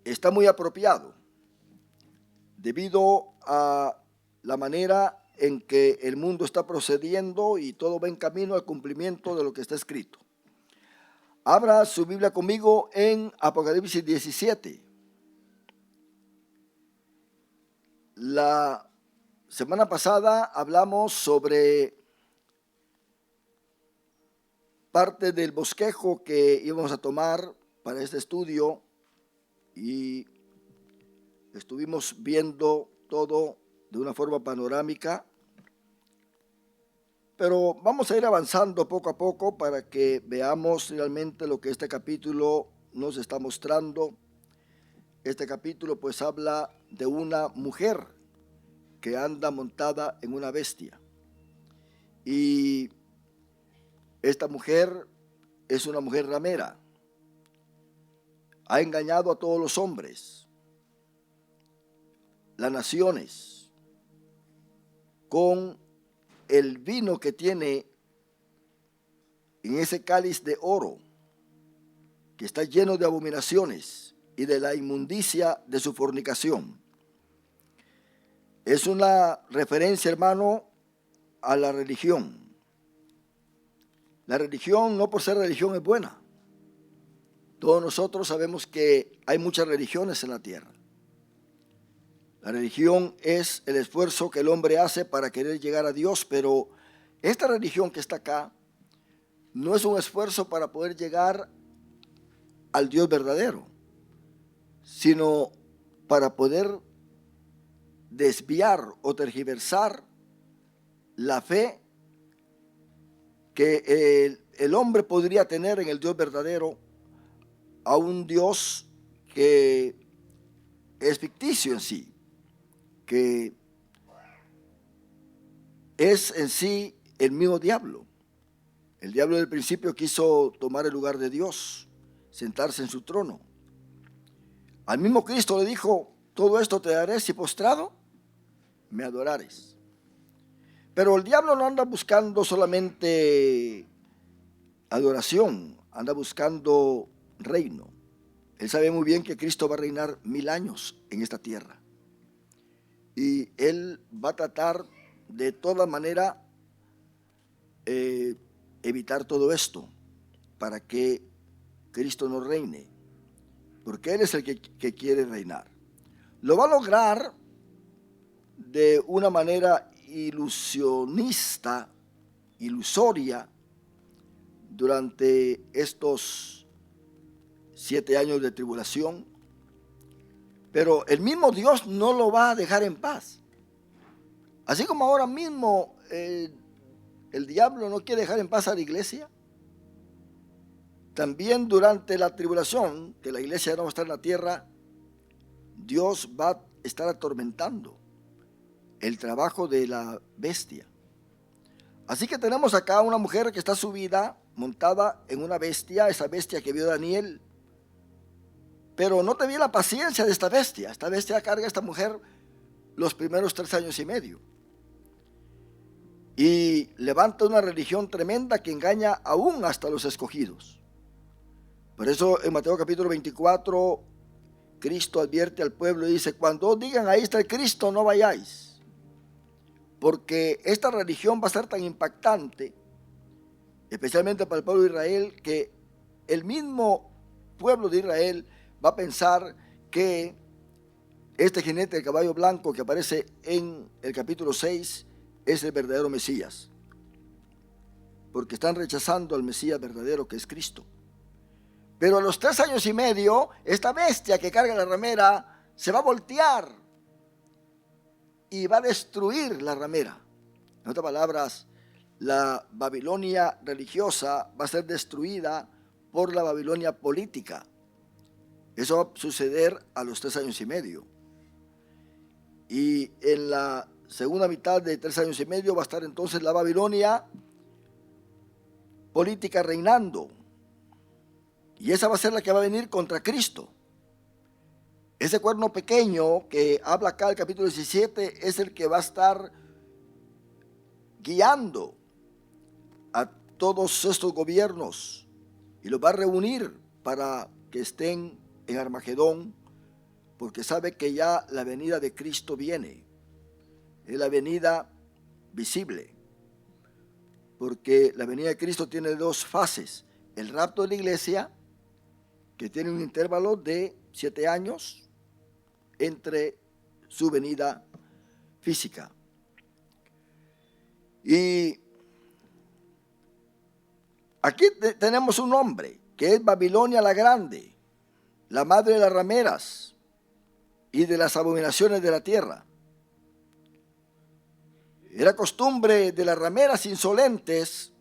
está muy apropiado debido a la manera en que el mundo está procediendo y todo va en camino al cumplimiento de lo que está escrito. Abra su Biblia conmigo en Apocalipsis 17. La semana pasada hablamos sobre parte del bosquejo que íbamos a tomar para este estudio y estuvimos viendo todo de una forma panorámica, pero vamos a ir avanzando poco a poco para que veamos realmente lo que este capítulo nos está mostrando. Este capítulo pues habla de una mujer que anda montada en una bestia, y esta mujer es una mujer ramera, ha engañado a todos los hombres, las naciones, con el vino que tiene en ese cáliz de oro, que está lleno de abominaciones y de la inmundicia de su fornicación. Es una referencia, hermano, a la religión. La religión, no por ser religión, es buena. Todos nosotros sabemos que hay muchas religiones en la tierra. La religión es el esfuerzo que el hombre hace para querer llegar a Dios, pero esta religión que está acá no es un esfuerzo para poder llegar al Dios verdadero, sino para poder desviar o tergiversar la fe que el hombre podría tener en el Dios verdadero, a un Dios que es ficticio en sí, que es en sí el mismo diablo. El diablo del principio quiso tomar el lugar de Dios, sentarse en su trono. Al mismo Cristo le dijo: todo esto te daré si postrado me adorares. Pero el diablo no anda buscando solamente adoración, anda buscando reino. Él sabe muy bien que Cristo va a reinar 1000 años en esta tierra, y él va a tratar de toda manera evitar todo esto para que Cristo no reine, porque él es el que quiere reinar. Lo va a lograr de una manera ilusoria, durante estos 7 años de tribulación. Pero el mismo Dios no lo va a dejar en paz. Así como ahora mismo el diablo no quiere dejar en paz a la iglesia, también durante la tribulación, que la iglesia no va a estar en la tierra, Dios va a estar atormentando el trabajo de la bestia. Así que tenemos acá una mujer que está subida, montada en una bestia, esa bestia que vio Daniel. Pero no te vi la paciencia de esta bestia. Esta bestia carga a esta mujer los primeros 3 años y medio. Y levanta una religión tremenda que engaña aún hasta los escogidos. Por eso en Mateo capítulo 24, Cristo advierte al pueblo y dice: cuando digan ahí está el Cristo, no vayáis. Porque esta religión va a ser tan impactante, especialmente para el pueblo de Israel, que el mismo pueblo de Israel va a pensar que este jinete del caballo blanco que aparece en el capítulo 6 es el verdadero Mesías, porque están rechazando al Mesías verdadero, que es Cristo. Pero a los 3 años y medio, esta bestia que carga la ramera se va a voltear y va a destruir la ramera. En otras palabras, la Babilonia religiosa va a ser destruida por la Babilonia política. Eso va a suceder a los 3 años y medio. Y en la segunda mitad de 3 años y medio va a estar entonces la Babilonia política reinando. Y esa va a ser la que va a venir contra Cristo. Ese cuerno pequeño que habla acá el capítulo 17 es el que va a estar guiando a todos estos gobiernos y los va a reunir para que estén en Armagedón porque sabe que ya la venida de Cristo viene. Es la venida visible, porque la venida de Cristo tiene dos fases: el rapto de la iglesia, que tiene un intervalo de 7 años entre su venida física. Y aquí tenemos un nombre, que es Babilonia la Grande, la madre de las rameras y de las abominaciones de la tierra. Era costumbre de las rameras insolentes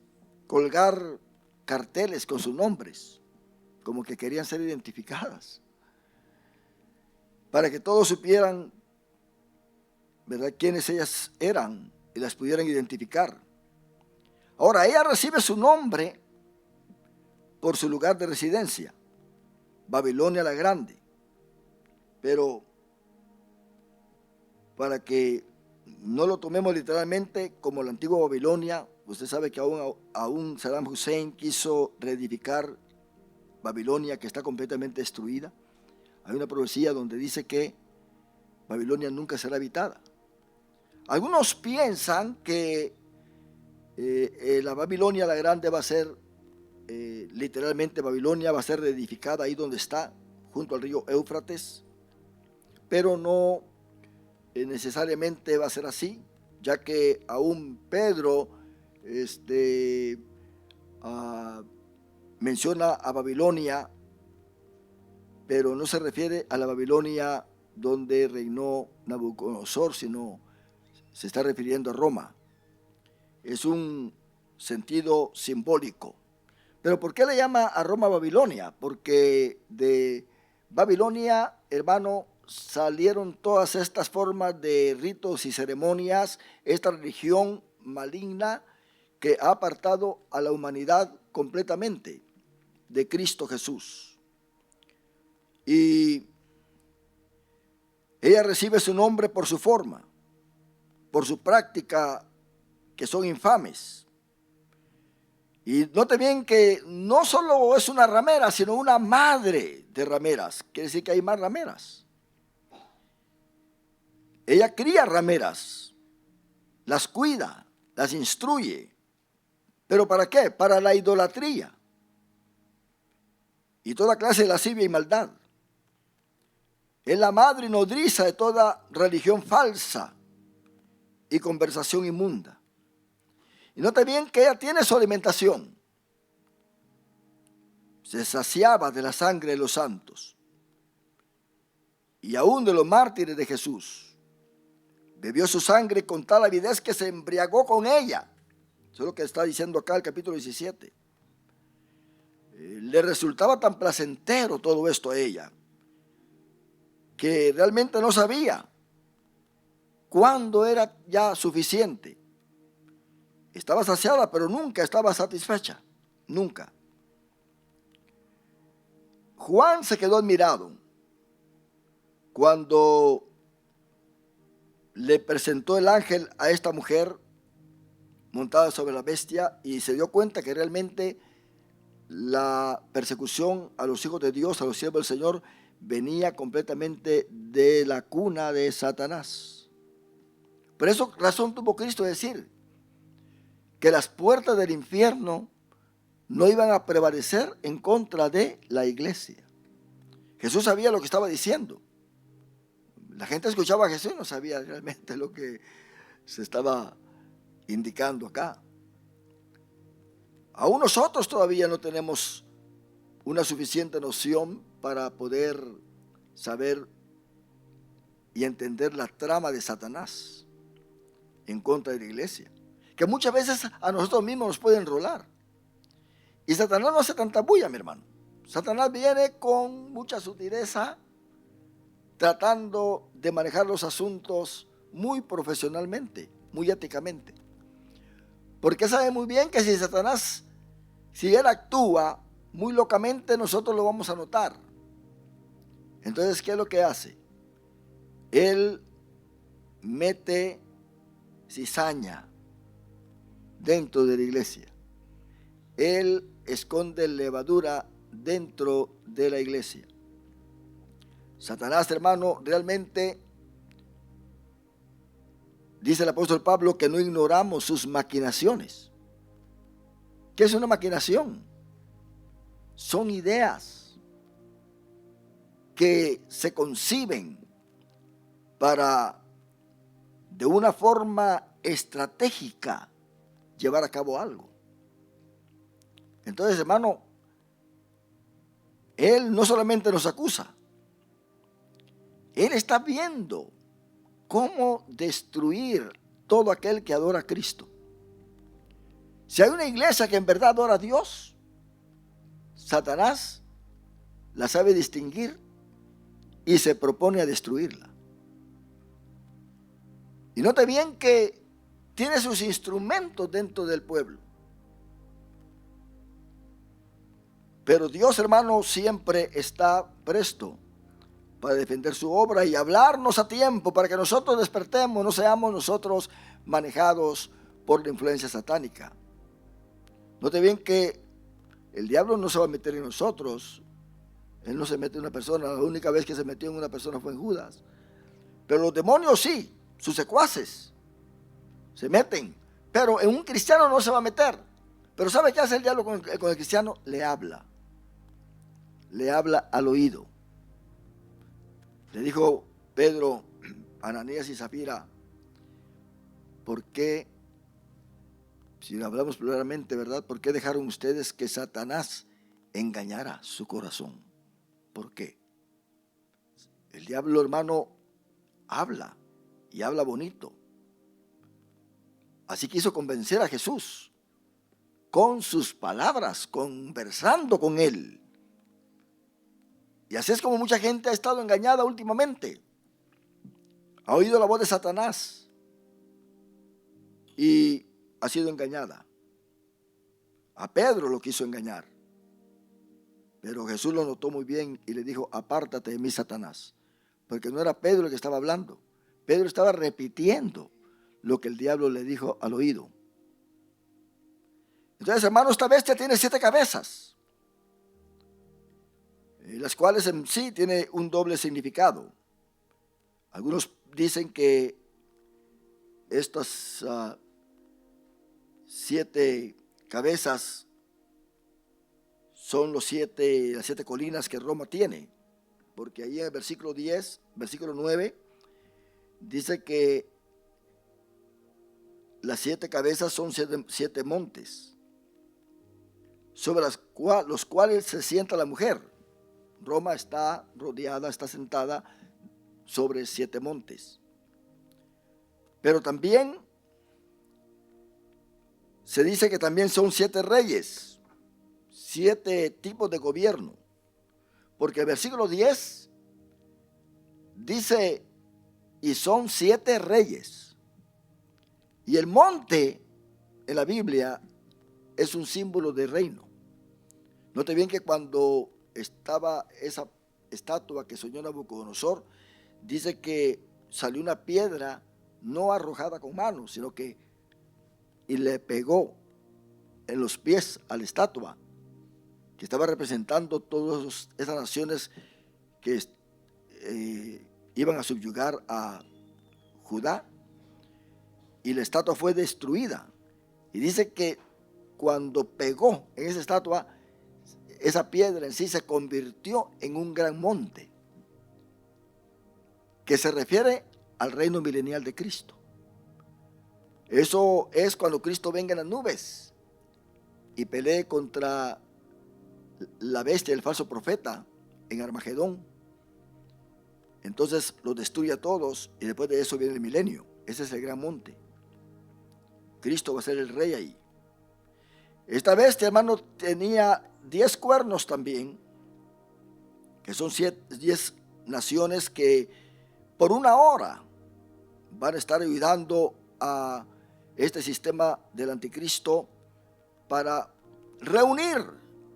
colgar carteles con sus nombres, como que querían ser identificadas, para que todos supieran, ¿verdad?, quiénes ellas eran y las pudieran identificar. Ahora, ella recibe su nombre por su lugar de residencia, Babilonia la Grande. Pero para que no lo tomemos literalmente como la antigua Babilonia, usted sabe que aún Saddam Hussein quiso reedificar Babilonia, que está completamente destruida. Hay una profecía donde dice que Babilonia nunca será habitada. Algunos piensan que la Babilonia la Grande va a ser, literalmente Babilonia va a ser reedificada ahí donde está, junto al río Éufrates, pero no necesariamente va a ser así, ya que aún Pedro menciona a Babilonia, pero no se refiere a la Babilonia donde reinó Nabucodonosor, sino se está refiriendo a Roma. Es un sentido simbólico. Pero ¿por qué le llama a Roma Babilonia? Porque de Babilonia, hermano, salieron todas estas formas de ritos y ceremonias, esta religión maligna que ha apartado a la humanidad completamente de Cristo Jesús. Y ella recibe su nombre por su forma, por su práctica, que son infames. Y note bien que no solo es una ramera, sino una madre de rameras. Quiere decir que hay más rameras. Ella cría rameras, las cuida, las instruye. ¿Pero para qué? Para la idolatría y toda clase de lascivia y maldad. Es la madre y nodriza de toda religión falsa y conversación inmunda. Y note bien que ella tiene su alimentación. Se saciaba de la sangre de los santos y aún de los mártires de Jesús. Bebió su sangre con tal avidez que se embriagó con ella. Eso es lo que está diciendo acá el capítulo 17. Le resultaba tan placentero todo esto a ella, que realmente no sabía cuándo era ya suficiente. Estaba saciada, pero nunca estaba satisfecha. Nunca. Juan se quedó admirado cuando le presentó el ángel a esta mujer montada sobre la bestia y se dio cuenta que realmente la persecución a los hijos de Dios, a los siervos del Señor, venía completamente de la cuna de Satanás. Por eso razón tuvo Cristo de decir que las puertas del infierno no iban a prevalecer en contra de la iglesia. Jesús sabía lo que estaba diciendo. La gente escuchaba a Jesús y no sabía realmente lo que se estaba indicando acá. Aún nosotros todavía no tenemos una suficiente noción para poder saber y entender la trama de Satanás en contra de la iglesia, que muchas veces a nosotros mismos nos puede enrolar. Y Satanás no hace tanta bulla, mi hermano. Satanás viene con mucha sutileza, tratando de manejar los asuntos muy profesionalmente, muy éticamente. Porque sabe muy bien que si Satanás, si él actúa muy locamente, nosotros lo vamos a notar. Entonces, ¿qué es lo que hace? Él mete cizaña dentro de la iglesia. Él esconde levadura dentro de la iglesia. Satanás, hermano, realmente, dice el apóstol Pablo, que no ignoramos sus maquinaciones. ¿Qué es una maquinación? Son ideas que se conciben para, de una forma estratégica, llevar a cabo algo. Entonces, hermano, él no solamente nos acusa, él está viendo cómo destruir todo aquel que adora a Cristo. Si hay una iglesia que en verdad adora a Dios, Satanás la sabe distinguir y se propone a destruirla. Y note bien que tiene sus instrumentos dentro del pueblo. Pero Dios, hermano, siempre está presto para defender su obra y hablarnos a tiempo para que nosotros despertemos, no seamos nosotros manejados por la influencia satánica. Note bien que el diablo no se va a meter en nosotros. Él no se mete en una persona. La única vez que se metió en una persona fue en Judas. Pero los demonios sí, sus secuaces se meten. Pero en un cristiano no se va a meter. Pero ¿sabe qué hace el diablo con el cristiano? Le habla al oído. Le dijo Pedro, Ananías y Zafira, ¿por qué, si hablamos pluralmente, verdad, por qué dejaron ustedes que Satanás engañara su corazón? ¿Por qué? El diablo, hermano, habla y habla bonito. Así quiso convencer a Jesús con sus palabras, conversando con él. Y así es como mucha gente ha estado engañada últimamente. Ha oído la voz de Satanás y ha sido engañada. A Pedro lo quiso engañar, pero Jesús lo notó muy bien y le dijo, apártate de mí, Satanás, porque no era Pedro el que estaba hablando. Pedro estaba repitiendo lo que el diablo le dijo al oído. Entonces, hermano, esta bestia tiene 7 cabezas, las cuales en sí tiene un doble significado. Algunos dicen que estas 7 cabezas son las 7 colinas que Roma tiene, porque ahí en el versículo 10, versículo 9, dice que las 7 cabezas son 7 montes, sobre los cuales se sienta la mujer. Roma está rodeada, está sentada sobre 7 montes. Pero también se dice que también son 7 reyes, 7 tipos de gobierno. Porque el versículo 10 dice, y son 7 reyes. Y el monte en la Biblia es un símbolo de reino. Note bien que cuando estaba esa estatua que soñó Nabucodonosor, dice que salió una piedra no arrojada con manos, sino que y le pegó en los pies a la estatua, que estaba representando todas esas naciones que iban a subyugar a Judá, y la estatua fue destruida. Y dice que cuando pegó en esa estatua, esa piedra en sí se convirtió en un gran monte, que se refiere al reino milenial de Cristo. Eso es cuando Cristo venga en las nubes y pelee contra la bestia del falso profeta en Armagedón. Entonces los destruye a todos y después de eso viene el milenio. Ese es el gran monte. Cristo va a ser el rey ahí. Esta bestia, hermano, tenía 10 cuernos también, que son 10 naciones que por una hora van a estar ayudando a este sistema del anticristo para reunir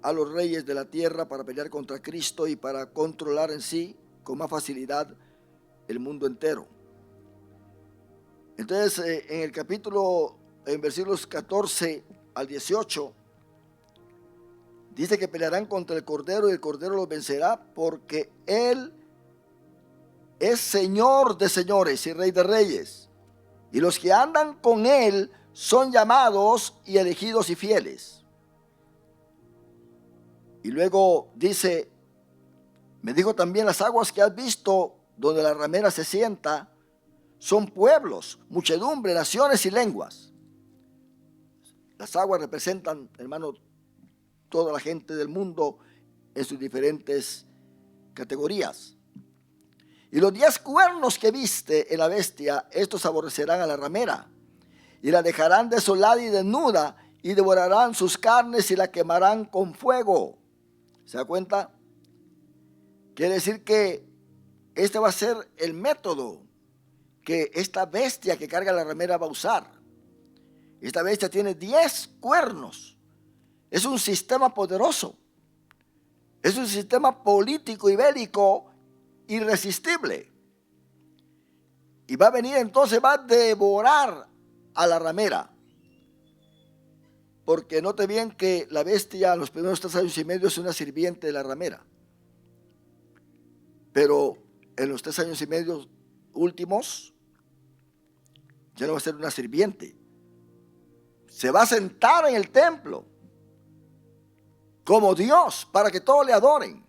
a los reyes de la tierra para pelear contra Cristo y para controlar en sí con más facilidad el mundo entero. Entonces, en el capítulo, en versículos 14 al 18, dice que pelearán contra el Cordero y el Cordero los vencerá, porque Él es Señor de señores y Rey de reyes. Y los que andan con Él son llamados y elegidos y fieles. Y luego dice, me dijo también, las aguas que has visto donde la ramera se sienta son pueblos, muchedumbre, naciones y lenguas. Las aguas representan, hermano, toda la gente del mundo en sus diferentes categorías. Y los 10 cuernos que viste en la bestia, estos aborrecerán a la ramera, y la dejarán desolada y desnuda, y devorarán sus carnes y la quemarán con fuego. ¿Se da cuenta? Quiere decir que este va a ser el método que esta bestia que carga la ramera va a usar. Esta bestia tiene 10 cuernos. Es un sistema poderoso. Es un sistema político y bélico irresistible. Y va a venir entonces, va a devorar a la ramera. Porque note bien que la bestia en los primeros 3 años y medio es una sirviente de la ramera. Pero en los 3 años y medio últimos ya no va a ser una sirviente. Se va a sentar en el templo como Dios para que todos le adoren.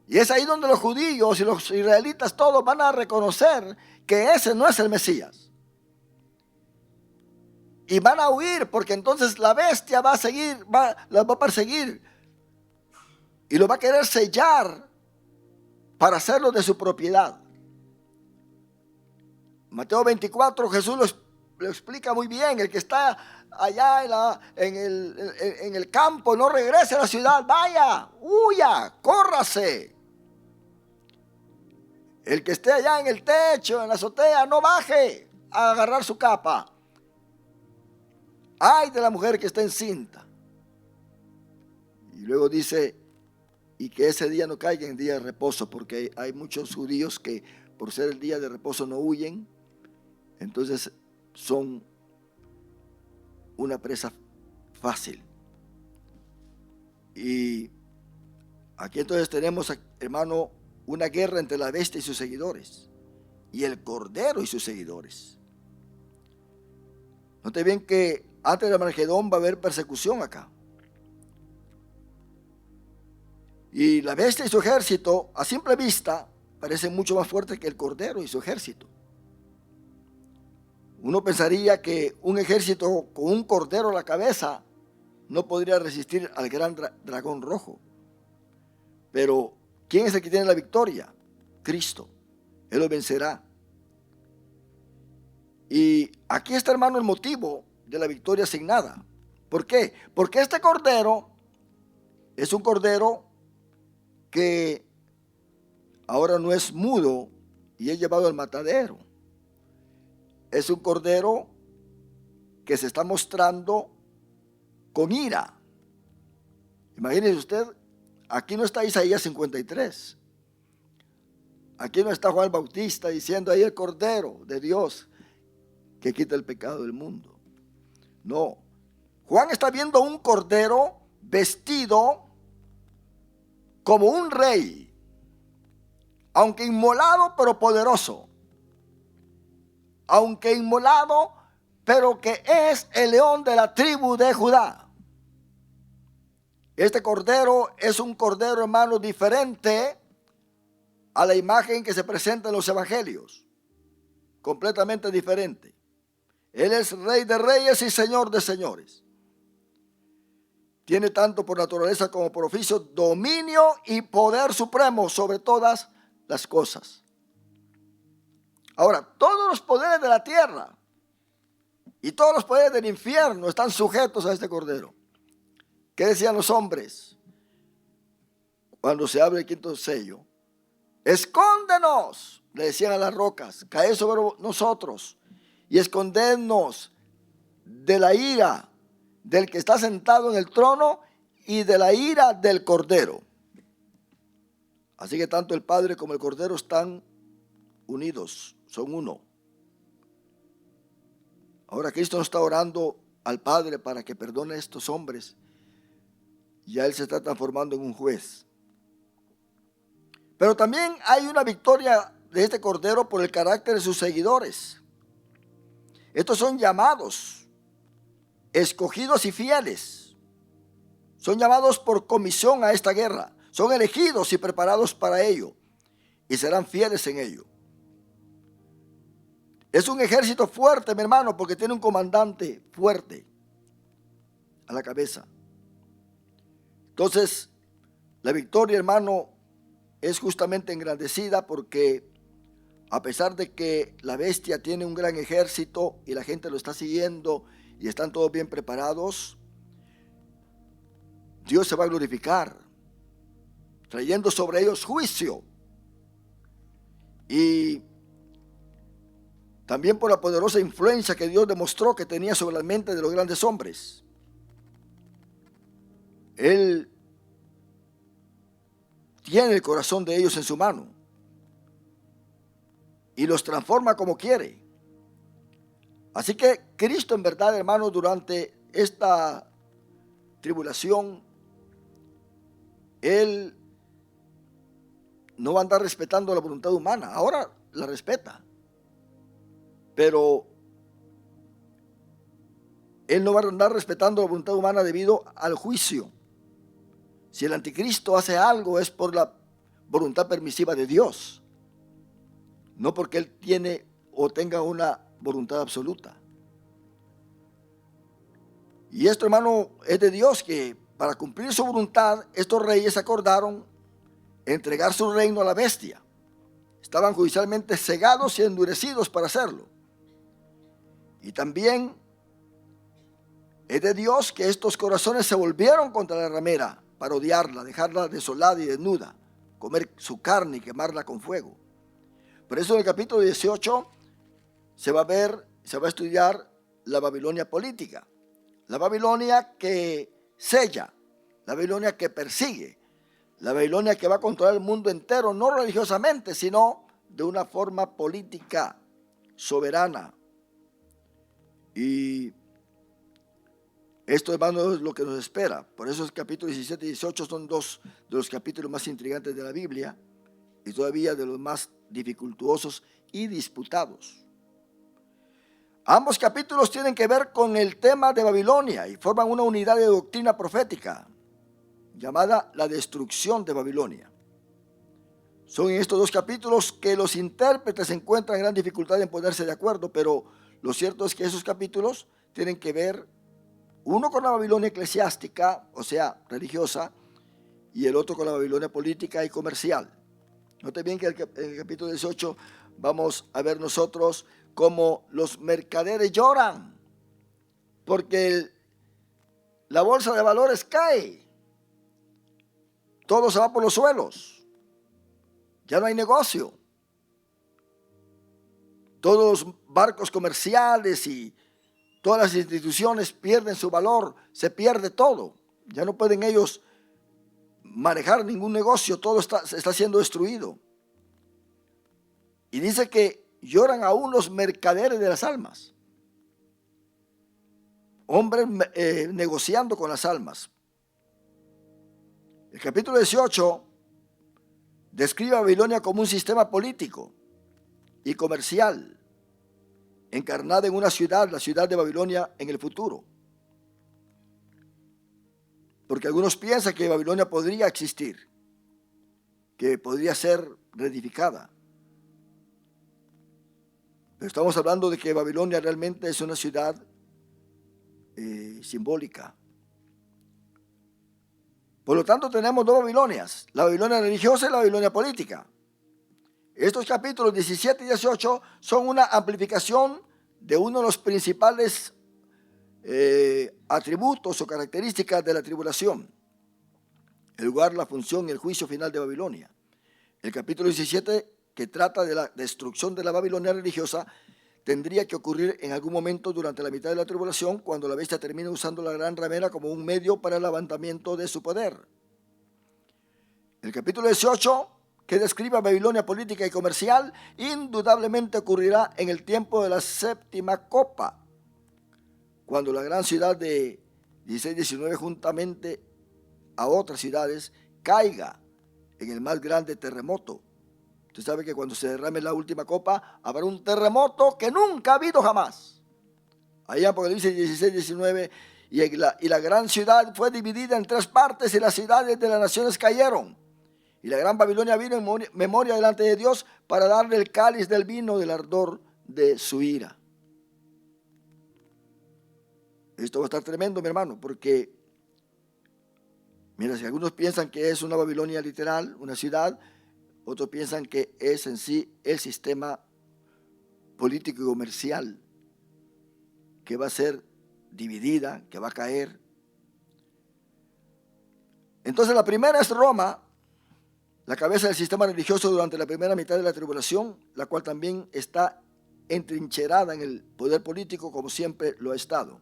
Y es ahí donde los judíos y los israelitas todos van a reconocer que ese no es el Mesías. Y van a huir porque entonces la bestia va a seguir, los va a perseguir. Y lo va a querer sellar para hacerlo de su propiedad. Mateo 24, Jesús lo explica muy bien. El que está allá en el campo no regrese a la ciudad, vaya, huya, córrase. El que esté allá en el techo, en la azotea, no baje a agarrar su capa. Ay de la mujer que está encinta. Y luego dice, y que ese día no caiga en día de reposo, porque hay muchos judíos que por ser el día de reposo no huyen, entonces son una presa fácil. Y aquí entonces tenemos, hermano, una guerra entre la bestia y sus seguidores, y el cordero y sus seguidores. Note bien que antes del Armagedón va a haber persecución acá. Y la bestia y su ejército, a simple vista, parecen mucho más fuertes que el cordero y su ejército. Uno pensaría que un ejército con un cordero a la cabeza no podría resistir al gran dragón rojo. Pero, ¿quién es el que tiene la victoria? Cristo. Él lo vencerá. Y aquí está, hermano, el motivo de la victoria asignada. ¿Por qué? Porque este cordero es un cordero que ahora no es mudo y es llevado al matadero. Es un cordero que se está mostrando con ira. Imagínese usted, aquí no está Isaías 53. Aquí no está Juan Bautista diciendo ahí el cordero de Dios que quita el pecado del mundo. No. Juan está viendo un cordero vestido como un rey, aunque inmolado pero poderoso, aunque inmolado pero que es el león de la tribu de Judá. Este cordero es un cordero, hermano, diferente a la imagen que se presenta en los evangelios, completamente diferente. Él es Rey de reyes y Señor de señores. Tiene tanto por naturaleza como por oficio dominio y poder supremo sobre todas las cosas. Ahora, todos los poderes de la tierra y todos los poderes del infierno están sujetos a este cordero. ¿Qué decían los hombres cuando se abre el quinto sello? Escóndenos, le decían a las rocas, caed sobre nosotros y escondednos de la ira del que está sentado en el trono y de la ira del cordero. Así que tanto el Padre como el Cordero están unidos, son uno. Ahora Cristo no está orando al Padre para que perdone a estos hombres. Ya Él se está transformando en un juez. Pero también hay una victoria de este Cordero por el carácter de sus seguidores. Estos son llamados, escogidos y fieles. Son llamados por comisión a esta guerra. Son elegidos y preparados para ello. Y serán fieles en ello. Es un ejército fuerte, mi hermano, porque tiene un comandante fuerte a la cabeza. Entonces, la victoria, hermano, es justamente engrandecida porque a pesar de que la bestia tiene un gran ejército y la gente lo está siguiendo y están todos bien preparados, Dios se va a glorificar, trayendo sobre ellos juicio. Y también por la poderosa influencia que Dios demostró que tenía sobre la mente de los grandes hombres. Él tiene el corazón de ellos en su mano y los transforma como quiere. Así que Cristo, en verdad, hermano, durante esta tribulación, Él no va a andar respetando la voluntad humana. Ahora la respeta, pero Él no va a andar respetando la voluntad humana debido al juicio. Si el anticristo hace algo es por la voluntad permisiva de Dios, no porque Él tiene o tenga una voluntad absoluta. Y esto, hermano, es de Dios, que para cumplir su voluntad, estos reyes acordaron entregar su reino a la bestia. Estaban judicialmente cegados y endurecidos para hacerlo. Y también es de Dios que estos corazones se volvieron contra la ramera para odiarla, dejarla desolada y desnuda, comer su carne y quemarla con fuego. Por eso en el capítulo 18 se va a estudiar la Babilonia política, la Babilonia que sella, la Babilonia que persigue, la Babilonia que va a controlar el mundo entero, no religiosamente, sino de una forma política soberana. Y esto, hermano, es lo que nos espera. Por eso el capítulo 17 y 18 son dos de los capítulos más intrigantes de la Biblia y todavía de los más dificultuosos y disputados. Ambos capítulos tienen que ver con el tema de Babilonia y forman una unidad de doctrina profética llamada la destrucción de Babilonia. Son en estos dos capítulos que los intérpretes encuentran gran dificultad en ponerse de acuerdo, pero lo cierto es que esos capítulos tienen que ver uno con la Babilonia eclesiástica, o sea, religiosa, y el otro con la Babilonia política y comercial. Noten bien que en el capítulo 18 vamos a ver nosotros cómo los mercaderes lloran porque la bolsa de valores cae. Todo se va por los suelos. Ya no hay negocio. Todos los barcos comerciales y todas las instituciones pierden su valor, se pierde todo. Ya no pueden ellos manejar ningún negocio, todo está siendo destruido. Y dice que lloran aún los mercaderes de las almas. Hombres negociando con las almas. El capítulo 18 describe a Babilonia como un sistema político y comercial, encarnada en una ciudad, la ciudad de Babilonia en el futuro. Porque algunos piensan que Babilonia podría existir, que podría ser reedificada. Pero estamos hablando de que Babilonia realmente es una ciudad simbólica. Por lo tanto, tenemos dos Babilonias, la Babilonia religiosa y la Babilonia política. Estos capítulos 17 y 18 son una amplificación de uno de los principales atributos o características de la tribulación: el lugar, la función y el juicio final de Babilonia. El capítulo 17, que trata de la destrucción de la Babilonia religiosa, tendría que ocurrir en algún momento durante la mitad de la tribulación, cuando la bestia termine usando la gran ramera como un medio para el levantamiento de su poder. El capítulo 18, que describe a Babilonia política y comercial, indudablemente ocurrirá en el tiempo de la séptima copa, cuando la gran ciudad de 16-19, juntamente a otras ciudades, caiga en el más grande terremoto. Usted sabe que cuando se derrame la última copa, habrá un terremoto que nunca ha habido jamás. Ahí en Apocalipsis 16, 19, y la gran ciudad fue dividida en 3 partes, y las ciudades de las naciones cayeron. Y la gran Babilonia vino en memoria delante de Dios para darle el cáliz del vino del ardor de su ira. Esto va a estar tremendo, mi hermano, porque mira, si algunos piensan que es una Babilonia literal, una ciudad, otros piensan que es en sí el sistema político y comercial que va a ser dividida, que va a caer. Entonces la primera es Roma, la cabeza del sistema religioso durante la primera mitad de la tribulación, la cual también está entrincherada en el poder político como siempre lo ha estado.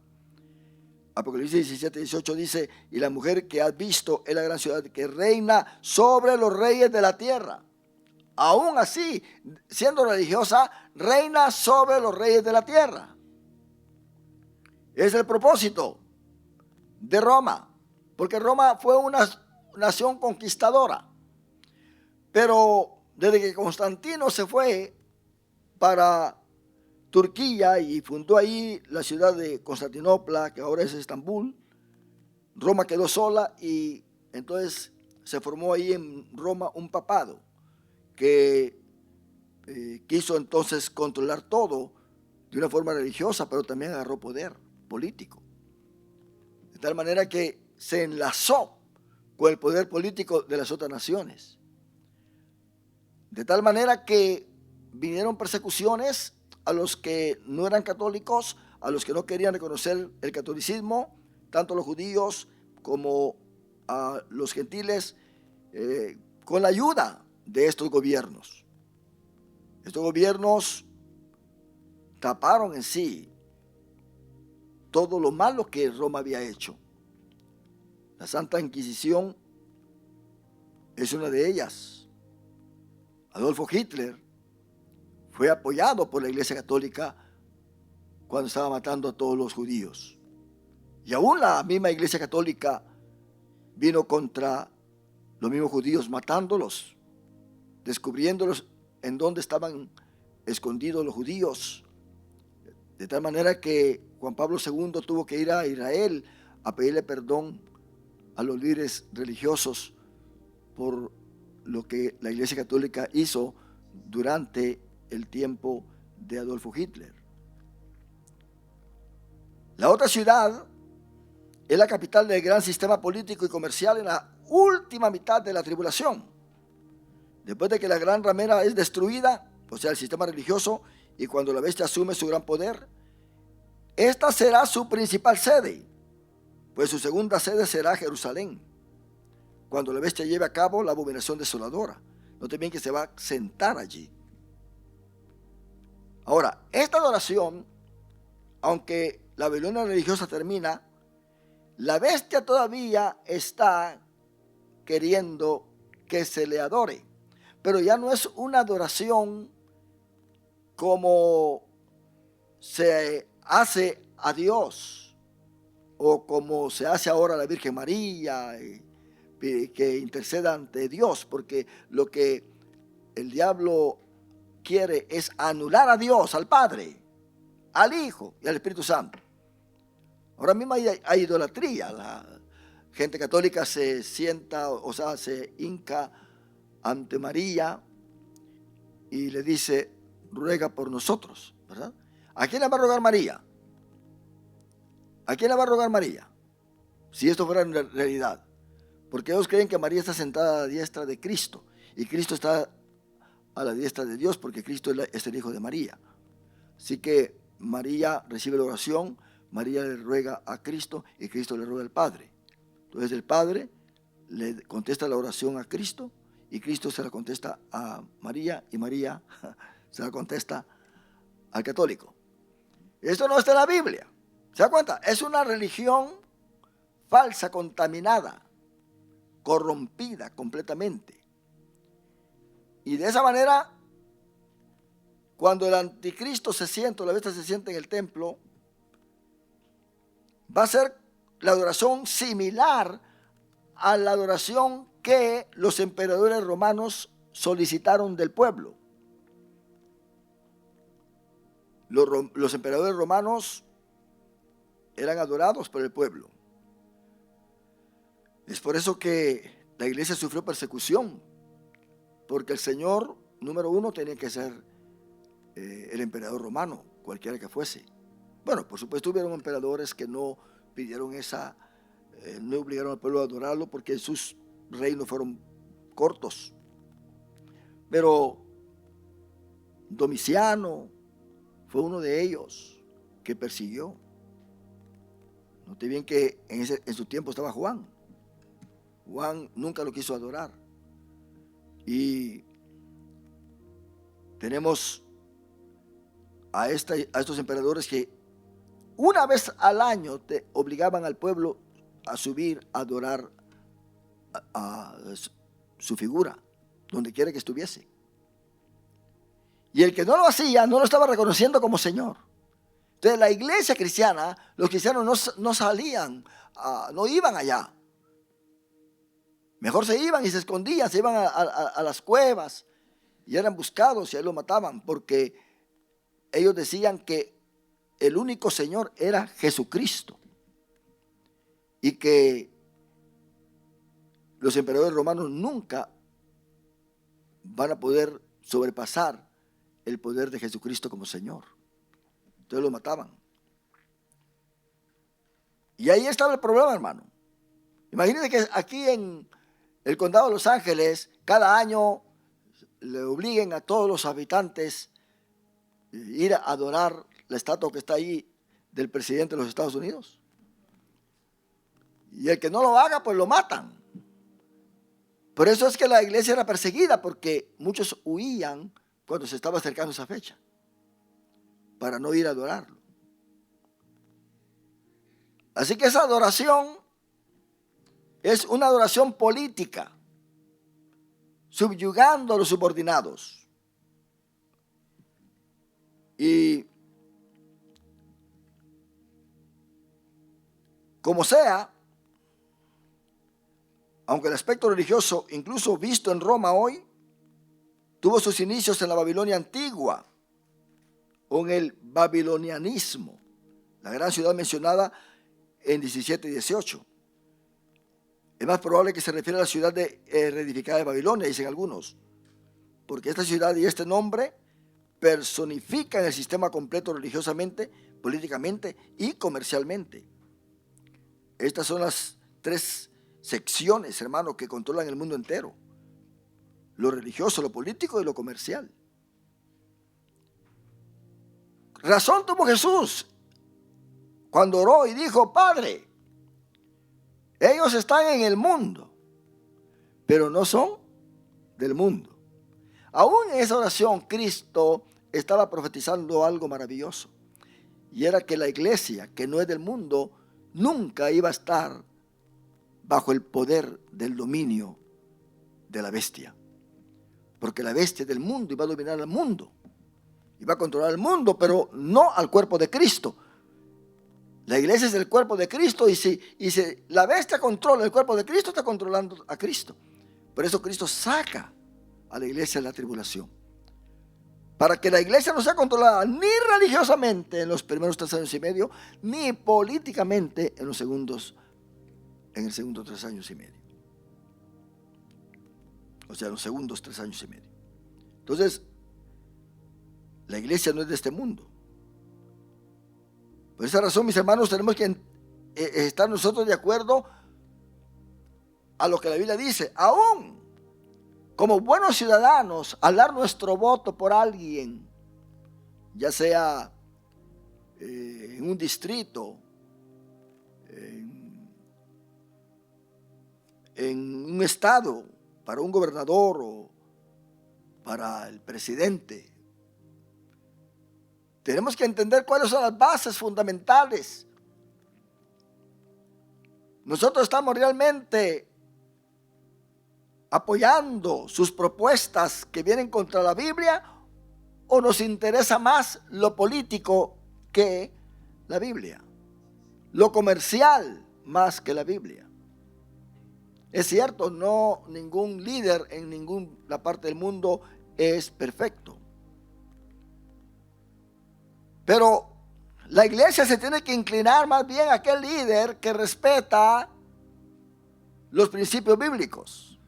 Apocalipsis 17, 18 dice, y la mujer que has visto es la gran ciudad que reina sobre los reyes de la tierra. Aún así, siendo religiosa, reina sobre los reyes de la tierra. Es el propósito de Roma, porque Roma fue una nación conquistadora. Pero desde que Constantino se fue para Turquía y fundó ahí la ciudad de Constantinopla, que ahora es Estambul, Roma quedó sola y entonces se formó ahí en Roma un papado que quiso entonces controlar todo de una forma religiosa, pero también agarró poder político. De tal manera que se enlazó con el poder político de las otras naciones. De tal manera que vinieron persecuciones a los que no eran católicos, a los que no querían reconocer el catolicismo, tanto los judíos como a los gentiles, con la ayuda de estos gobiernos. Estos gobiernos taparon en sí todo lo malo que Roma había hecho. La Santa Inquisición es una de ellas. Adolfo Hitler fue apoyado por la Iglesia Católica cuando estaba matando a todos los judíos. Y aún la misma Iglesia Católica vino contra los mismos judíos, matándolos, descubriéndolos en dónde estaban escondidos los judíos. De tal manera que Juan Pablo II tuvo que ir a Israel a pedirle perdón a los líderes religiosos por lo que la Iglesia Católica hizo durante el tiempo de Adolfo Hitler. La otra ciudad es la capital del gran sistema político y comercial en la última mitad de la tribulación. Después de que la gran ramera es destruida, o sea, el sistema religioso, y cuando la bestia asume su gran poder, esta será su principal sede, pues su segunda sede será Jerusalén, cuando la bestia lleve a cabo la abominación desoladora. Noten bien que se va a sentar allí. Ahora, esta adoración, aunque la Babilonia religiosa termina, la bestia todavía está queriendo que se le adore, pero ya no es una adoración como se hace a Dios o como se hace ahora a la Virgen María, que interceda ante Dios, porque lo que el diablo quiere es anular a Dios, al Padre, al Hijo y al Espíritu Santo. Ahora mismo hay idolatría. La gente católica se sienta, o sea, se hinca ante María y le dice, ruega por nosotros, ¿verdad? ¿A quién le va a rogar María? ¿A quién le va a rogar María? Si esto fuera una realidad. Porque ellos creen que María está sentada a la diestra de Cristo y Cristo está a la diestra de Dios, porque Cristo es el Hijo de María. Así que María recibe la oración, María le ruega a Cristo y Cristo le ruega al Padre. Entonces el Padre le contesta la oración a Cristo y Cristo se la contesta a María y María se la contesta al católico. Esto no está en la Biblia. ¿Se da cuenta? Es una religión falsa, contaminada, corrompida completamente. Y de esa manera, cuando el anticristo se siente, o la bestia se siente en el templo, va a ser la adoración similar a la adoración que los emperadores romanos solicitaron del pueblo. Los emperadores romanos eran adorados por el pueblo. Es por eso que la iglesia sufrió persecución, porque el Señor, número uno, tenía que ser el emperador romano, cualquiera que fuese. Bueno, por supuesto hubieron emperadores que no pidieron no obligaron al pueblo a adorarlo porque sus reinos fueron cortos. Pero Domiciano fue uno de ellos que persiguió. Note bien que en su tiempo estaba Juan. Juan nunca lo quiso adorar. Y tenemos a estos emperadores que una vez al año te obligaban al pueblo a subir a adorar a su figura, donde quiera que estuviese. Y el que no lo hacía, no lo estaba reconociendo como Señor. Entonces la iglesia cristiana, los cristianos no salían, no iban allá. Mejor se iban y se escondían, se iban a las cuevas y eran buscados y ahí los mataban, porque ellos decían que el único Señor era Jesucristo y que los emperadores romanos nunca van a poder sobrepasar el poder de Jesucristo como Señor. Entonces lo mataban. Y ahí estaba el problema, hermano. Imagínense que aquí en el condado de Los Ángeles, cada año le obliguen a todos los habitantes a ir a adorar la estatua que está ahí del presidente de los Estados Unidos. Y el que no lo haga, pues lo matan. Por eso es que la iglesia era perseguida, porque muchos huían cuando se estaba acercando esa fecha, para no ir a adorarlo. Así que esa adoración es una adoración política, subyugando a los subordinados. Y como sea, aunque el aspecto religioso, incluso visto en Roma hoy, tuvo sus inicios en la Babilonia antigua o en el babilonianismo, la gran ciudad mencionada en 17 y 18. Es más probable que se refiera a la ciudad reedificada de Babilonia, dicen algunos, porque esta ciudad y este nombre personifican el sistema completo religiosamente, políticamente y comercialmente. Estas son las tres secciones, hermano, que controlan el mundo entero: lo religioso, lo político y lo comercial. Razón tuvo Jesús cuando oró y dijo: Padre, ellos están en el mundo, pero no son del mundo. Aún en esa oración, Cristo estaba profetizando algo maravilloso, y era que la iglesia, que no es del mundo, nunca iba a estar bajo el poder del dominio de la bestia, porque la bestia del mundo iba a dominar al mundo, iba a controlar el mundo, pero no al cuerpo de Cristo. La iglesia es el cuerpo de Cristo, y si la bestia controla el cuerpo de Cristo, está controlando a Cristo. Por eso Cristo saca a la iglesia de la tribulación, para que la iglesia no sea controlada ni religiosamente en los primeros 3 años y medio, ni políticamente en el segundo 3 años y medio. O sea, en los segundos 3 años y medio. Entonces, la iglesia no es de este mundo. Por esa razón, mis hermanos, tenemos que estar nosotros de acuerdo a lo que la Biblia dice. Aún como buenos ciudadanos, al dar nuestro voto por alguien, ya sea en un distrito, en un estado, para un gobernador o para el presidente, tenemos que entender cuáles son las bases fundamentales. Nosotros estamos realmente apoyando sus propuestas que vienen contra la Biblia, o nos interesa más lo político que la Biblia, lo comercial más que la Biblia. Es cierto, no ningún líder en ninguna parte del mundo es perfecto. Pero la iglesia se tiene que inclinar más bien a aquel líder que respeta los principios bíblicos.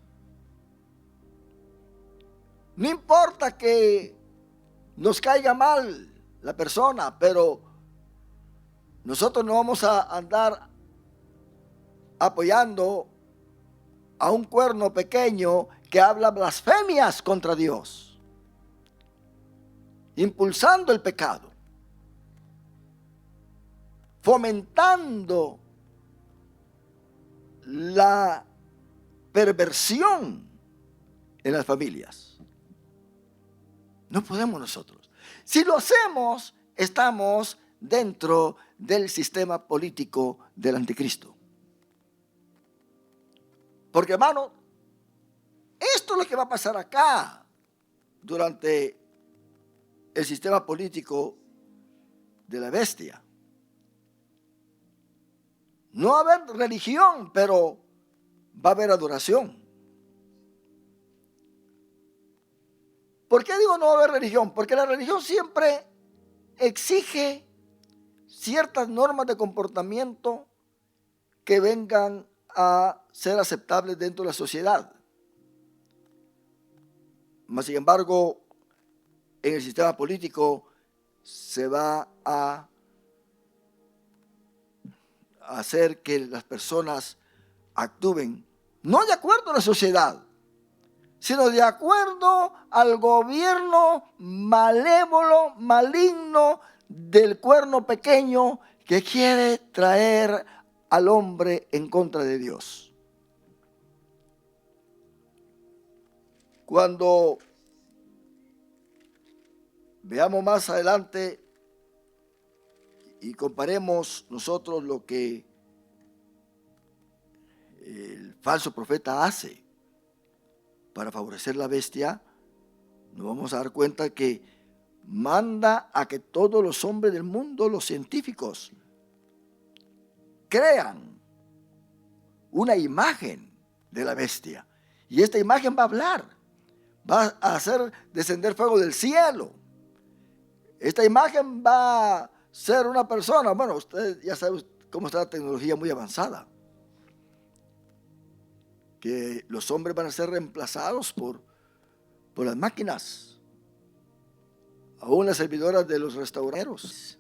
No importa que nos caiga mal la persona, pero nosotros no vamos a andar apoyando a un cuerno pequeño que habla blasfemias contra Dios, impulsando el pecado, fomentando la perversión en las familias. No podemos nosotros. Si lo hacemos, estamos dentro del sistema político del anticristo. Porque, hermano, esto es lo que va a pasar acá durante el sistema político de la bestia. No va a haber religión, pero va a haber adoración. ¿Por qué digo no va a haber religión? Porque la religión siempre exige ciertas normas de comportamiento que vengan a ser aceptables dentro de la sociedad. Mas, sin embargo, en el sistema político se va a hacer que las personas actúen no de acuerdo a la sociedad, sino de acuerdo al gobierno malévolo, maligno del cuerno pequeño que quiere traer al hombre en contra de Dios. Cuando veamos más adelante y comparemos nosotros lo que el falso profeta hace para favorecer la bestia, nos vamos a dar cuenta que manda a que todos los hombres del mundo, los científicos, crean una imagen de la bestia. Y esta imagen va a hablar, va a hacer descender fuego del cielo. Esta imagen va a ser una persona, bueno, usted ya sabe cómo está la tecnología muy avanzada, que los hombres van a ser reemplazados por las máquinas. Aún las servidoras de los restauranteros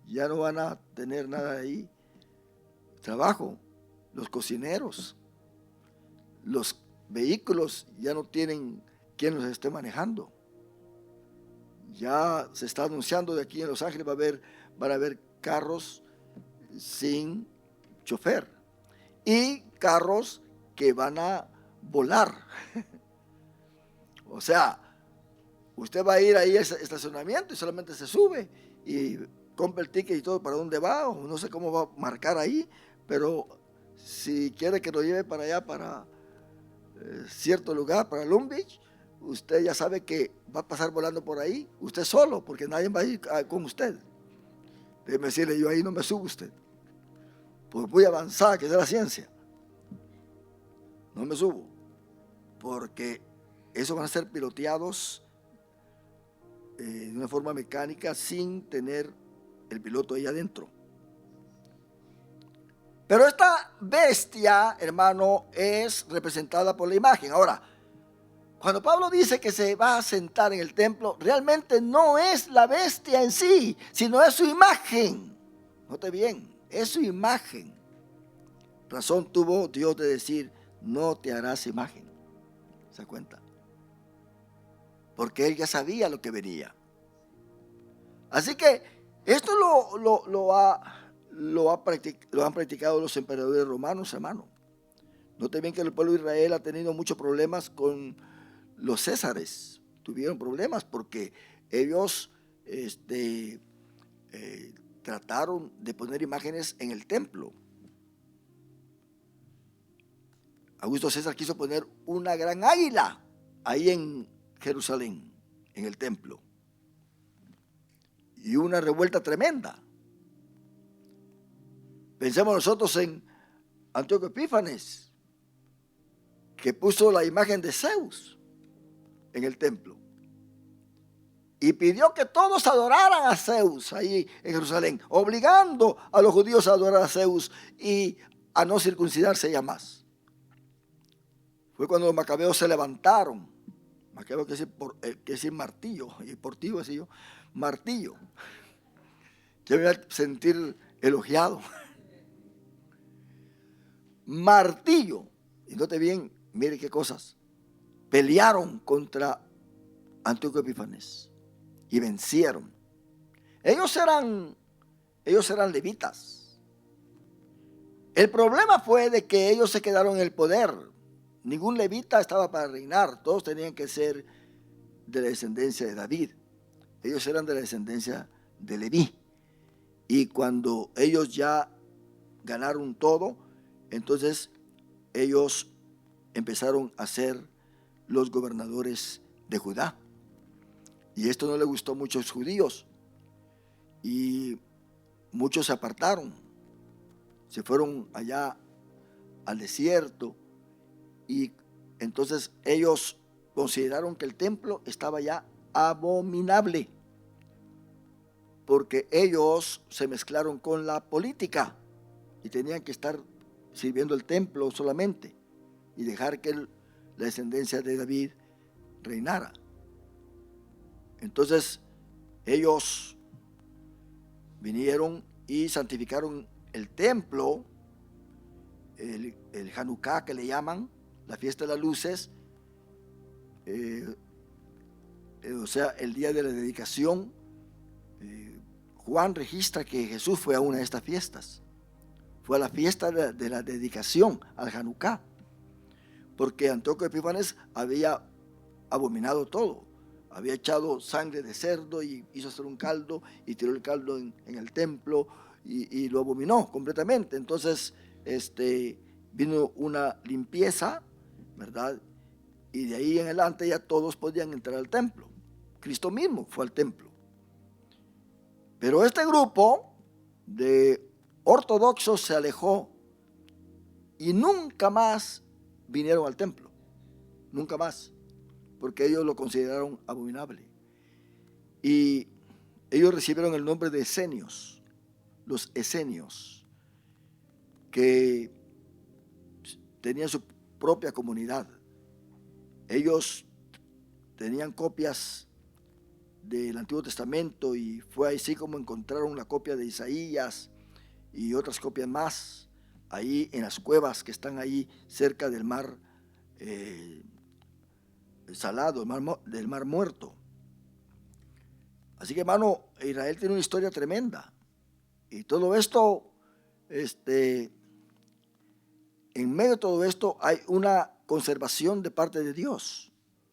ya no van a tener nada ahí, trabajo. Los cocineros, los vehículos ya no tienen quien los esté manejando. Ya se está anunciando de aquí en Los Ángeles van a haber carros sin chofer y carros que van a volar. O sea, usted va a ir ahí al estacionamiento y solamente se sube y compra el ticket y todo para dónde va, o no sé cómo va a marcar ahí, pero si quiere que lo lleve para allá, para cierto lugar, para Long Beach, usted ya sabe que va a pasar volando por ahí, usted solo, porque nadie va a ir con usted. Déjeme decirle, yo ahí no me subo usted, por muy avanzada que sea la ciencia. No me subo, porque esos van a ser piloteados de una forma mecánica sin tener el piloto ahí adentro. Pero esta bestia, hermano, es representada por la imagen. Ahora, cuando Pablo dice que se va a sentar en el templo, realmente no es la bestia en sí, sino es su imagen. Note bien, es su imagen. Razón tuvo Dios de decir, no te harás imagen. ¿Se da cuenta? Porque él ya sabía lo que venía. Así que esto lo han practicado los emperadores romanos, hermano. Note bien que el pueblo de Israel ha tenido muchos problemas con los césares. Tuvieron problemas porque ellos trataron de poner imágenes en el templo. Augusto César quiso poner una gran águila ahí en Jerusalén, en el templo. Y una revuelta tremenda. Pensemos nosotros en Antíoco Epífanes, que puso la imagen de Zeus en el templo. Y pidió que todos adoraran a Zeus ahí en Jerusalén, obligando a los judíos a adorar a Zeus y a no circuncidarse ya más. Fue cuando los macabeos se levantaron. Macabeo quiere decir martillo, y portillo así yo, martillo. Yo me voy a sentir elogiado. Martillo. Y note bien, mire qué cosas. Pelearon contra Antíoco Epífanes y vencieron. Ellos eran levitas. El problema fue de que ellos se quedaron en el poder. Ningún levita estaba para reinar. Todos tenían que ser de la descendencia de David. Ellos eran de la descendencia de Leví. Y cuando ellos ya ganaron todo, entonces ellos empezaron a ser los gobernadores de Judá. Y esto no le gustó mucho a los judíos. Y muchos se apartaron. Se fueron allá al desierto. Y entonces ellos consideraron que el templo estaba ya abominable. Porque ellos se mezclaron con la política. Y tenían que estar sirviendo el templo solamente. Y dejar que la descendencia de David reinara. Entonces ellos vinieron y santificaron el templo, el Hanukkah que le llaman, la fiesta de las luces, o sea, el día de la dedicación. Juan registra que Jesús fue a una de estas fiestas, fue a la fiesta de la dedicación al Hanukkah, porque Antíoco Epífanes había abominado todo. Había echado sangre de cerdo y hizo hacer un caldo y tiró el caldo en el templo y lo abominó completamente. Entonces vino una limpieza, ¿verdad? Y de ahí en adelante ya todos podían entrar al templo. Cristo mismo fue al templo. Pero este grupo de ortodoxos se alejó y nunca más vinieron al templo. Nunca más. Porque ellos lo consideraron abominable. Y ellos recibieron el nombre de esenios, los esenios, que tenían su propia comunidad. Ellos tenían copias del Antiguo Testamento y fue así como encontraron la copia de Isaías y otras copias más ahí en las cuevas que están ahí cerca del mar Salado, del mar Muerto. Así que, hermano, Israel tiene una historia tremenda. Y todo esto, en medio de todo esto hay una conservación de parte de Dios.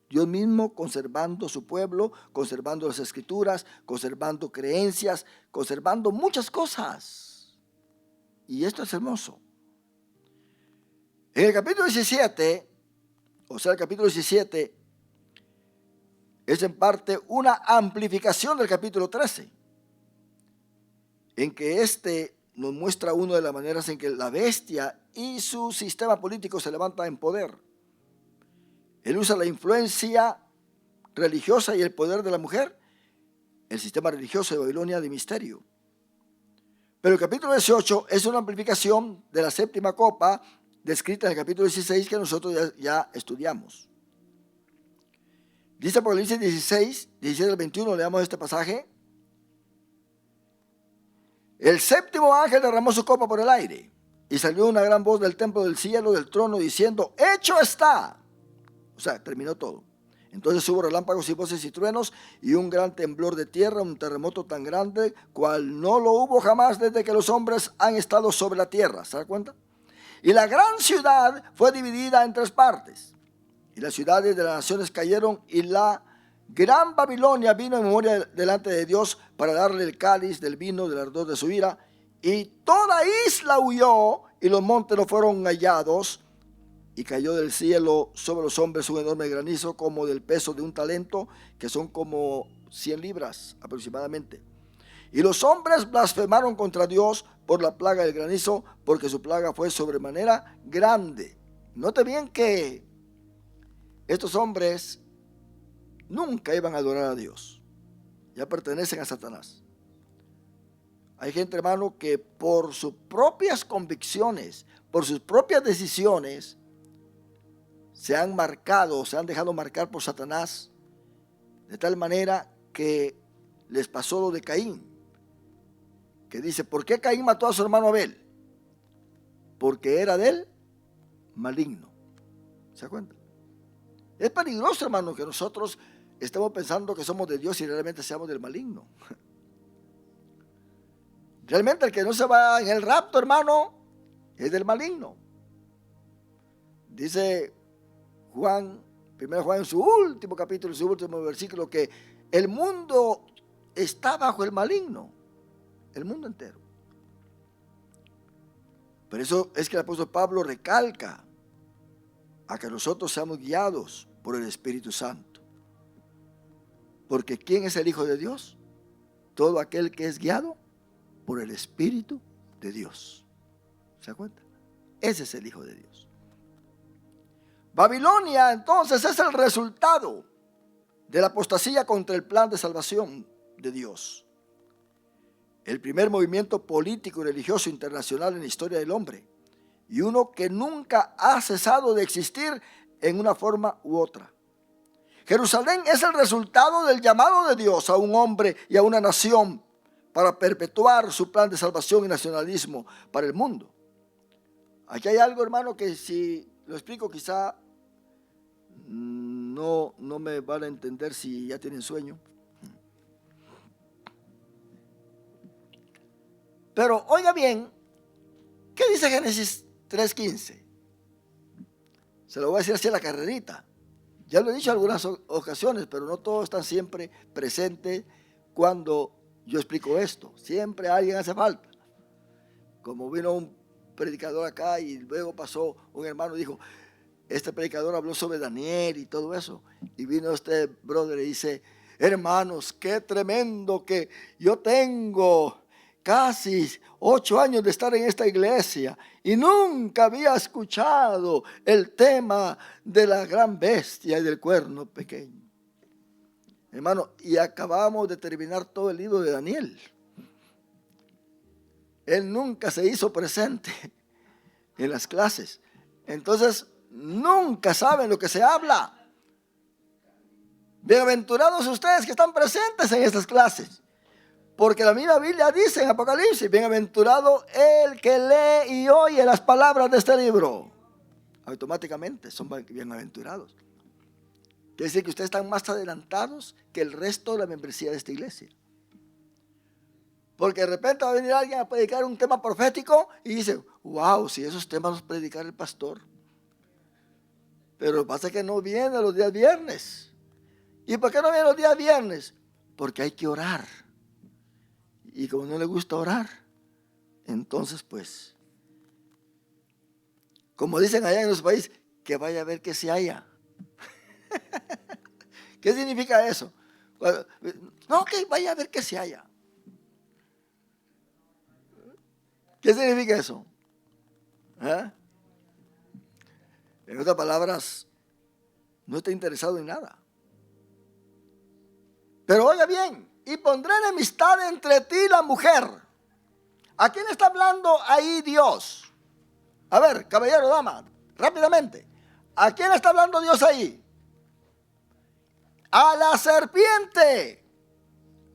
Dios mismo conservando su pueblo, conservando las escrituras, conservando creencias, conservando muchas cosas. Y esto es hermoso. En el capítulo 17, o sea, el capítulo 17, es en parte una amplificación del capítulo 13, en que nos muestra una de las maneras en que la bestia y su sistema político se levanta en poder. Él usa la influencia religiosa y el poder de la mujer, el sistema religioso de Babilonia de misterio. Pero el capítulo 18 es una amplificación de la séptima copa descrita en el capítulo 16 que nosotros ya estudiamos. Dice Apocalipsis 16, 17 al 21, leamos este pasaje. El séptimo ángel derramó su copa por el aire, y salió una gran voz del templo del cielo, del trono, diciendo: ¡hecho está! O sea, terminó todo. Entonces hubo relámpagos y voces y truenos, y un gran temblor de tierra, un terremoto tan grande, cual no lo hubo jamás desde que los hombres han estado sobre la tierra. ¿Se da cuenta? Y la gran ciudad fue dividida en 3 partes. Y las ciudades de las naciones cayeron, y la gran Babilonia vino en memoria delante de Dios para darle el cáliz del vino del ardor de su ira. Y toda isla huyó, y los montes no fueron hallados. Y cayó del cielo sobre los hombres un enorme granizo, como del peso de un talento, que son como 100 libras aproximadamente. Y los hombres blasfemaron contra Dios por la plaga del granizo, porque su plaga fue sobremanera grande. Note bien que estos hombres nunca iban a adorar a Dios. Ya pertenecen a Satanás. Hay gente, hermano, que por sus propias convicciones, por sus propias decisiones, se han marcado, se han dejado marcar por Satanás, de tal manera que les pasó lo de Caín, que dice: ¿por qué Caín mató a su hermano Abel? Porque era del maligno. ¿Se da cuenta? Es peligroso, hermano, que nosotros estemos pensando que somos de Dios y realmente seamos del maligno. Realmente el que no se va en el rapto, hermano, es del maligno. Dice Juan, 1 Juan en su último capítulo, en su último versículo, que el mundo está bajo el maligno, el mundo entero. Por eso es que el apóstol Pablo recalca a que nosotros seamos guiados por el Espíritu Santo. Porque ¿quién es el Hijo de Dios? Todo aquel que es guiado por el Espíritu de Dios. ¿Se da cuenta? Ese es el Hijo de Dios. Babilonia, entonces, es el resultado de la apostasía contra el plan de salvación de Dios. El primer movimiento político y religioso internacional en la historia del hombre, y uno que nunca ha cesado de existir en una forma u otra. Jerusalén es el resultado del llamado de Dios a un hombre y a una nación para perpetuar su plan de salvación y nacionalismo para el mundo. Aquí hay algo, hermano, que si lo explico quizá no me van a entender si ya tienen sueño. Pero oiga bien, ¿qué dice Génesis 3:15? Se lo voy a decir así a la carrerita. Ya lo he dicho en algunas ocasiones, pero no todos están siempre presentes cuando yo explico esto. Siempre alguien hace falta. Como vino un predicador acá y luego pasó un hermano y dijo: este predicador habló sobre Daniel y todo eso. Y vino este brother y dice: hermanos, qué tremendo que yo tengo casi 8 años de estar en esta iglesia y nunca había escuchado el tema de la gran bestia y del cuerno pequeño. Hermano, y acabamos de terminar todo el libro de Daniel. Él nunca se hizo presente en las clases. Entonces, nunca saben lo que se habla. Bienaventurados ustedes que están presentes en estas clases. Porque la misma Biblia dice en Apocalipsis: bienaventurado el que lee y oye las palabras de este libro. Automáticamente son bienaventurados. Quiere decir que ustedes están más adelantados que el resto de la membresía de esta iglesia. Porque de repente va a venir alguien a predicar un tema profético y dice: wow, si esos temas los predicar el pastor. Pero lo que pasa es que no viene los días viernes. ¿Y por qué no viene los días viernes? Porque hay que orar. Y como no le gusta orar, entonces pues, como dicen allá en los países, que vaya a ver qué se haya. ¿Qué significa eso? No, que vaya a ver qué se haya. ¿Qué significa eso? ¿Eh? En otras palabras, no está interesado en nada. Pero oiga bien: y pondré enemistad entre ti y la mujer. ¿A quién está hablando ahí Dios? A ver, caballero, dama, rápidamente. ¿A quién está hablando Dios ahí? A la serpiente.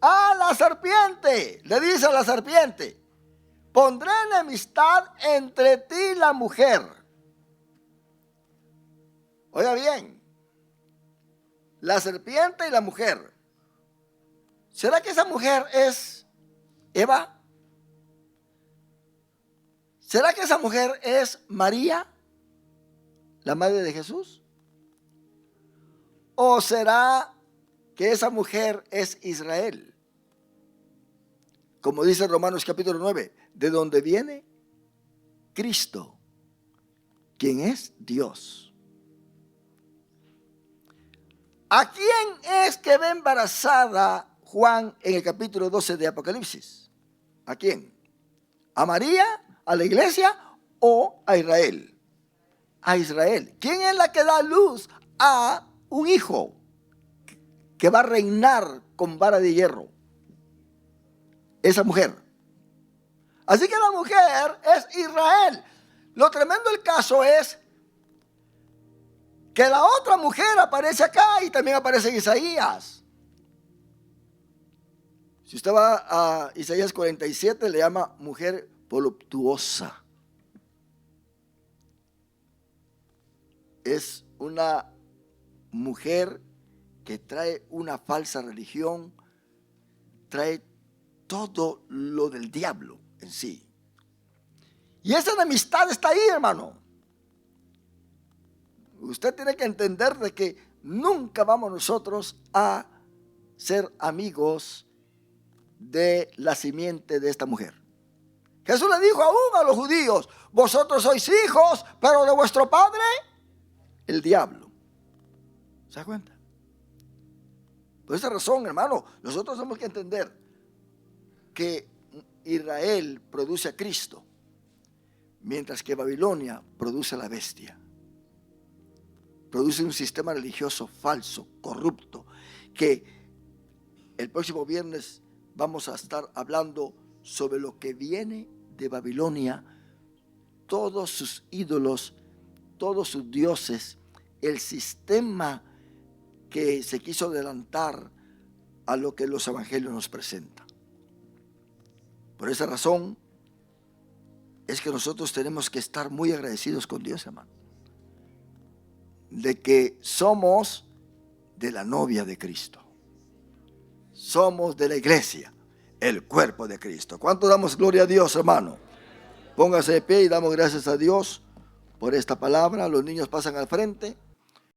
A la serpiente. Le dice a la serpiente: pondré enemistad entre ti y la mujer. Oiga bien, la serpiente y la mujer. ¿Será que esa mujer es Eva? ¿Será que esa mujer es María, la madre de Jesús? ¿O será que esa mujer es Israel? Como dice Romanos capítulo 9, de donde viene Cristo, quien es Dios. ¿A quién es que ve embarazada Juan en el capítulo 12 de Apocalipsis? ¿A quién? ¿A María, a la iglesia o a Israel? A Israel. ¿Quién es la que da luz a un hijo que va a reinar con vara de hierro. Esa mujer. Así que la mujer es Israel. Lo tremendo del caso es que la otra mujer aparece acá y también aparece en Isaías. Si usted va a Isaías 47, le llama mujer voluptuosa. Es una mujer que trae una falsa religión, trae todo lo del diablo en sí. Y esa enemistad está ahí, hermano. Usted tiene que entender de que nunca vamos nosotros a ser amigos de la simiente de esta mujer. Jesús le dijo aún a los judíos: vosotros sois hijos, pero de vuestro padre el diablo. ¿Se da cuenta? Por esa razón, hermano, nosotros tenemos que entender que Israel produce a Cristo, mientras que Babilonia produce a la bestia. Produce un sistema religioso falso, corrupto, que el próximo viernes vamos a estar hablando sobre lo que viene de Babilonia, todos sus ídolos, todos sus dioses, el sistema que se quiso adelantar a lo que los evangelios nos presentan. Por esa razón es que nosotros tenemos que estar muy agradecidos con Dios, hermano, de que somos de la novia de Cristo. Somos de la iglesia, el cuerpo de Cristo. ¿Cuánto damos gloria a Dios, hermano? Póngase de pie y damos gracias a Dios por esta palabra. Los niños pasan al frente.